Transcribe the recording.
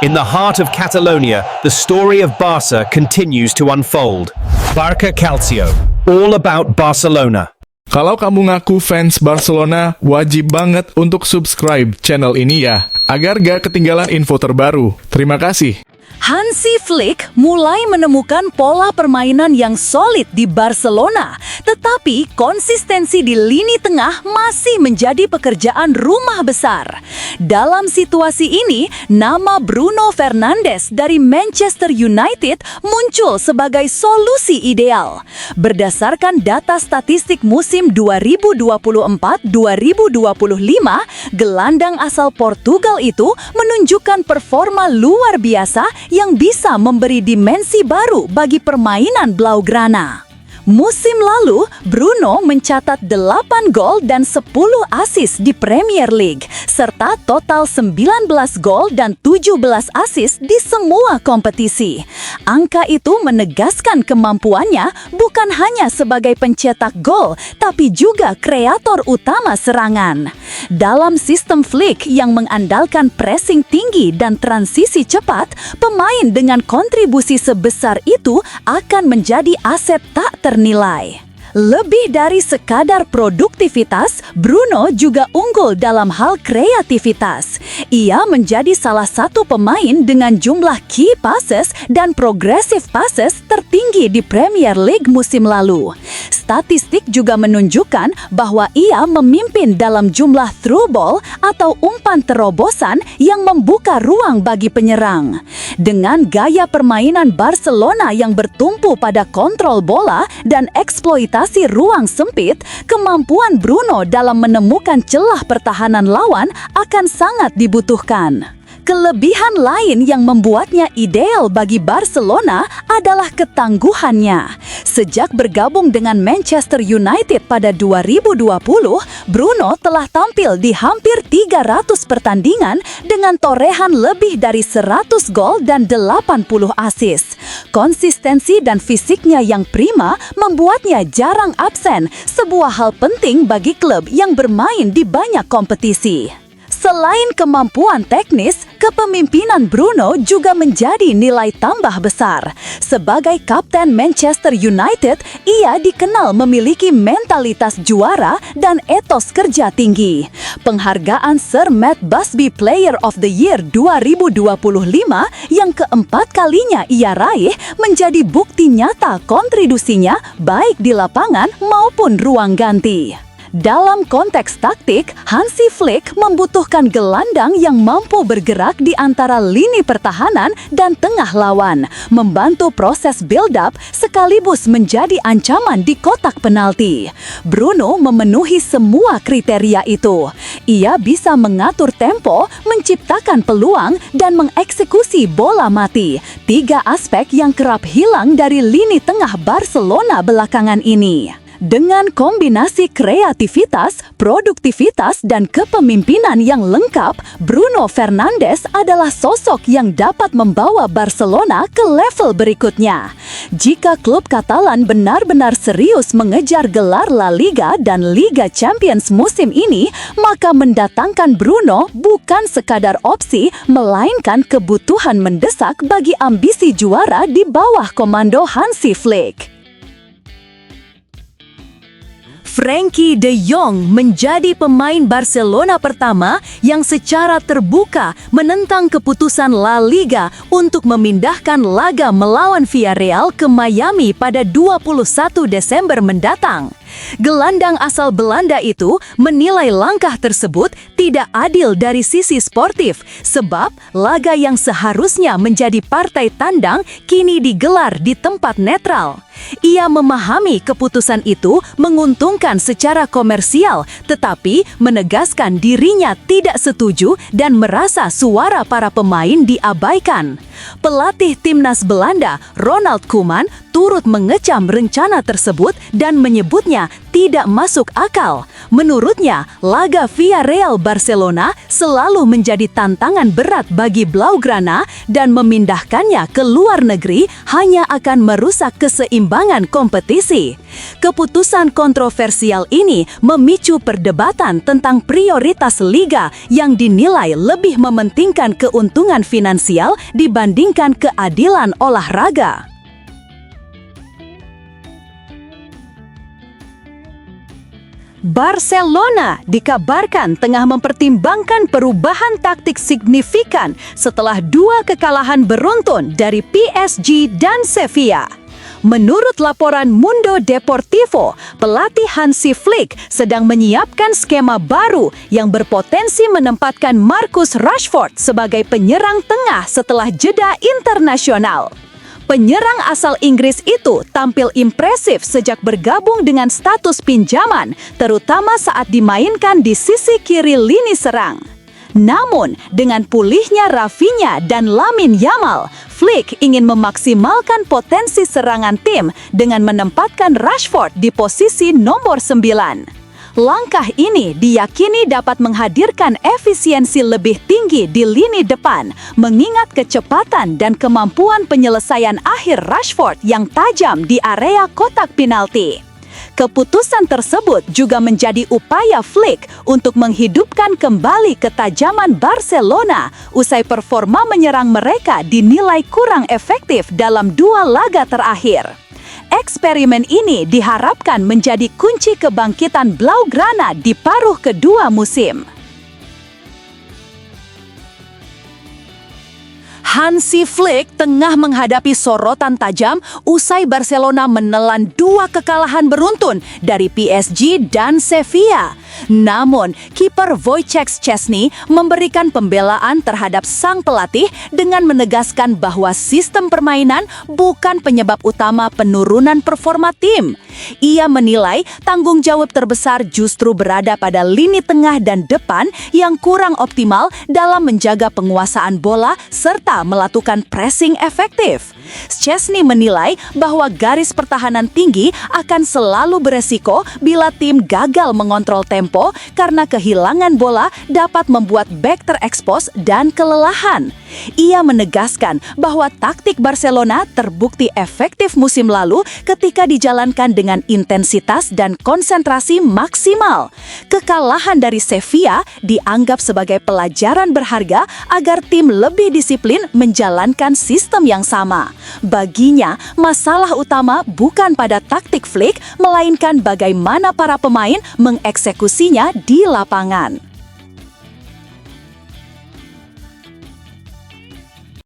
In the heart of Catalonia, the story of Barca continues to unfold. Barca Calcio, all about Barcelona. Kalau kamu ngaku fans Barcelona, wajib banget untuk subscribe channel ini ya, agar gak ketinggalan info terbaru. Terima kasih. Hansi Flick mulai menemukan pola permainan yang solid di Barcelona, tetapi konsistensi di lini tengah masih menjadi pekerjaan rumah besar. Dalam situasi ini, nama Bruno Fernandes dari Manchester United muncul sebagai solusi ideal. Berdasarkan data statistik musim 2024-2025, gelandang asal Portugal itu menunjukkan performa luar biasa yang bisa memberi dimensi baru bagi permainan Blaugrana. Musim lalu, Bruno mencatat 8 gol dan 10 assist di Premier League, serta total 19 gol dan 17 assist di semua kompetisi. Angka itu menegaskan kemampuannya bukan hanya sebagai pencetak gol, tapi juga kreator utama serangan. Dalam sistem Flick yang mengandalkan pressing tinggi dan transisi cepat, pemain dengan kontribusi sebesar itu akan menjadi aset tak ternilai. Lebih dari sekadar produktivitas, Bruno juga unggul dalam hal kreativitas. Ia menjadi salah satu pemain dengan jumlah key passes dan progressive passes tertinggi di Premier League musim lalu. Statistik juga menunjukkan bahwa ia memimpin dalam jumlah through ball atau umpan terobosan yang membuka ruang bagi penyerang. Dengan gaya permainan Barcelona yang bertumpu pada kontrol bola dan eksploitasi ruang sempit, kemampuan Bruno dalam menemukan celah pertahanan lawan akan sangat dibutuhkan. Kelebihan lain yang membuatnya ideal bagi Barcelona adalah ketangguhannya. Sejak bergabung dengan Manchester United pada 2020, Bruno telah tampil di hampir 300 pertandingan dengan torehan lebih dari 100 gol dan 80 assist. Konsistensi dan fisiknya yang prima membuatnya jarang absen, sebuah hal penting bagi klub yang bermain di banyak kompetisi. Selain kemampuan teknis, kepemimpinan Bruno juga menjadi nilai tambah besar. Sebagai kapten Manchester United, ia dikenal memiliki mentalitas juara dan etos kerja tinggi. Penghargaan Sir Matt Busby Player of the Year 2025 yang keempat kalinya ia raih menjadi bukti nyata kontribusinya baik di lapangan maupun ruang ganti. Dalam konteks taktik, Hansi Flick membutuhkan gelandang yang mampu bergerak di antara lini pertahanan dan tengah lawan, membantu proses build-up sekaligus menjadi ancaman di kotak penalti. Bruno memenuhi semua kriteria itu. Ia bisa mengatur tempo, menciptakan peluang, dan mengeksekusi bola mati. 3 aspek yang kerap hilang dari lini tengah Barcelona belakangan ini. Dengan kombinasi kreativitas, produktivitas, dan kepemimpinan yang lengkap, Bruno Fernandes adalah sosok yang dapat membawa Barcelona ke level berikutnya. Jika klub Katalan benar-benar serius mengejar gelar La Liga dan Liga Champions musim ini, maka mendatangkan Bruno bukan sekadar opsi, melainkan kebutuhan mendesak bagi ambisi juara di bawah komando Hansi Flick. Frenkie de Jong menjadi pemain Barcelona pertama yang secara terbuka menentang keputusan La Liga untuk memindahkan laga melawan Villarreal ke Miami pada 21 Desember mendatang. Gelandang asal Belanda itu menilai langkah tersebut tidak adil dari sisi sportif, sebab laga yang seharusnya menjadi partai tandang kini digelar di tempat netral. Ia memahami keputusan itu menguntungkan secara komersial, tetapi menegaskan dirinya tidak setuju dan merasa suara para pemain diabaikan. Pelatih timnas Belanda, Ronald Koeman, turut mengecam rencana tersebut dan menyebutnya tidak masuk akal. Menurutnya, laga Villarreal Barcelona selalu menjadi tantangan berat bagi Blaugrana dan memindahkannya ke luar negeri hanya akan merusak keseimbangan kompetisi. Keputusan kontroversial ini memicu perdebatan tentang prioritas liga yang dinilai lebih mementingkan keuntungan finansial dibandingkan keadilan olahraga. Barcelona dikabarkan tengah mempertimbangkan perubahan taktik signifikan setelah 2 kekalahan beruntun dari PSG dan Sevilla. Menurut laporan Mundo Deportivo, pelatih Hansi Flick sedang menyiapkan skema baru yang berpotensi menempatkan Marcus Rashford sebagai penyerang tengah setelah jeda internasional. Penyerang asal Inggris itu tampil impresif sejak bergabung dengan status pinjaman, terutama saat dimainkan di sisi kiri lini serang. Namun, dengan pulihnya Rafinha dan Lamine Yamal, Flick ingin memaksimalkan potensi serangan tim dengan menempatkan Rashford di posisi nomor 9. Langkah ini diyakini dapat menghadirkan efisiensi lebih tinggi di lini depan, mengingat kecepatan dan kemampuan penyelesaian akhir Rashford yang tajam di area kotak penalti. Keputusan tersebut juga menjadi upaya Flick untuk menghidupkan kembali ketajaman Barcelona usai performa menyerang mereka dinilai kurang efektif dalam 2 laga terakhir. Eksperimen ini diharapkan menjadi kunci kebangkitan Blaugrana di paruh kedua musim. Hansi Flick tengah menghadapi sorotan tajam usai Barcelona menelan 2 kekalahan beruntun dari PSG dan Sevilla. Namun, kiper Wojciech Szczesny memberikan pembelaan terhadap sang pelatih dengan menegaskan bahwa sistem permainan bukan penyebab utama penurunan performa tim. Ia menilai tanggung jawab terbesar justru berada pada lini tengah dan depan yang kurang optimal dalam menjaga penguasaan bola serta melakukan pressing efektif. Szczesny menilai bahwa garis pertahanan tinggi akan selalu beresiko bila tim gagal mengontrol tempo karena kehilangan bola dapat membuat bek terekspos dan kelelahan. Ia menegaskan bahwa taktik Barcelona terbukti efektif musim lalu ketika dijalankan dengan intensitas dan konsentrasi maksimal. Kekalahan dari Sevilla dianggap sebagai pelajaran berharga agar tim lebih disiplin menjalankan sistem yang sama. Baginya, masalah utama bukan pada taktik Flick, melainkan bagaimana para pemain mengeksekusinya di lapangan.